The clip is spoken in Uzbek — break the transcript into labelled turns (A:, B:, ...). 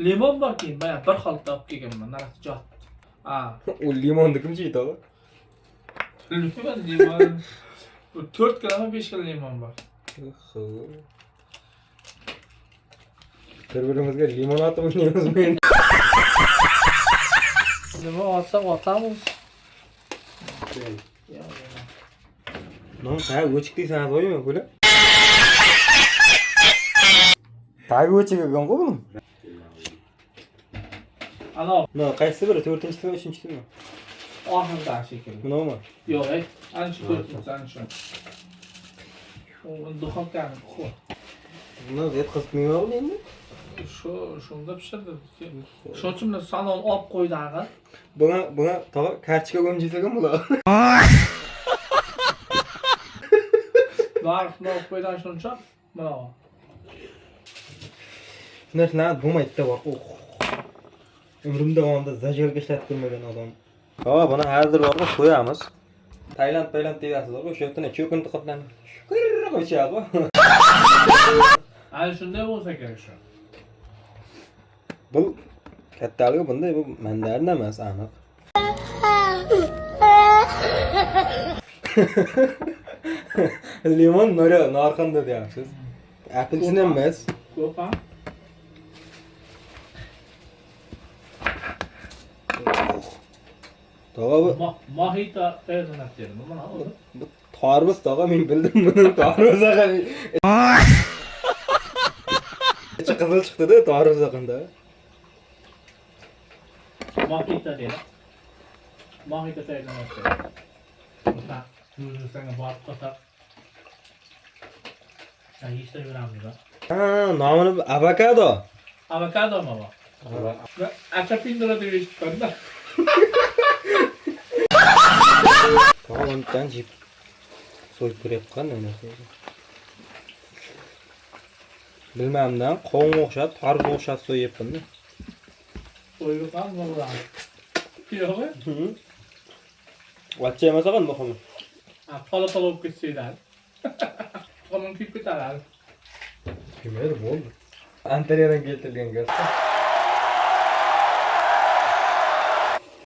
A: Limon bor keyin, mana bir xalta olib kelganman, narxi jotdi. Ha.
B: O limonni kim yeydi oğlum?
A: Limon. 4 gram 5 kg limon bor.
B: Bir-birimizga limon atib o'ynaymiz men.
A: Nima olsak otamiz.
B: Non, tag o'chikdiysan qo'yma buni. Tag o'chigan ku buni.
A: Ana,
B: No, qaysi biri? 4-chisi mi, 3-chisimi?
A: oxirda shekilli.
B: Bunimi?
A: Yo'q, ana shu 4-chi, ana shu. U duxovkani qo'y.
B: Buni yetkazmaymi bu endi?
A: Shunda pishirdi. Shochimni salon olib qo'ydi ag'a.
B: Buna tava kartishga o'njiysagan bular.
A: Narxni olib qo'ydan shuncha. Mana.
B: Shunday bo'lmaydi-da bor. Umrim davomida zajarga ishlatib ko'rmagan odam. Ha, buni hozir borib qo'yamiz. Tailand deyapsiz-ku, o'sha yerdan cho'kinti qotdan. Shukr qo'ychaqo.
A: Ana shunday bo'lsa kerak shu.
B: Bu kattaligi bunday, bu mandarin emas, aniq. Limon narxanda deyapsiz. Apelsin emas.
A: Ko'p ha?
B: Tog'a bu
A: Mohito tayyorlanib berdim. Mana oldi.
B: bu tarvuz tog'a, men bildim buni. Tarvuz aqal. Ichi qizil chiqdi-da, tarvuz aqanda.
A: Mohito dedi. Mohito tayyorlanib berdim. Bak, yuzusanga borib qo'sab. Sen yeyishtiramiz da.
B: Ha, nomini avokado.
A: Avokado mi bu? Achapindra deb eshitganman.
B: Ondan jip so'yib ko'ryapman narsa. Bilmamdan, qovunga o'xshab, tarvuzga o'xshab so'yyapman-da.
A: So'yib ham bo'ladi. Yo'q.
B: Vachcha emas ekan muhimi.
A: Pala olib ketsaylar. Qonun kuyib ketadi.
B: Kimlar bo'ldi? Antalyadan keltirilgan gaz.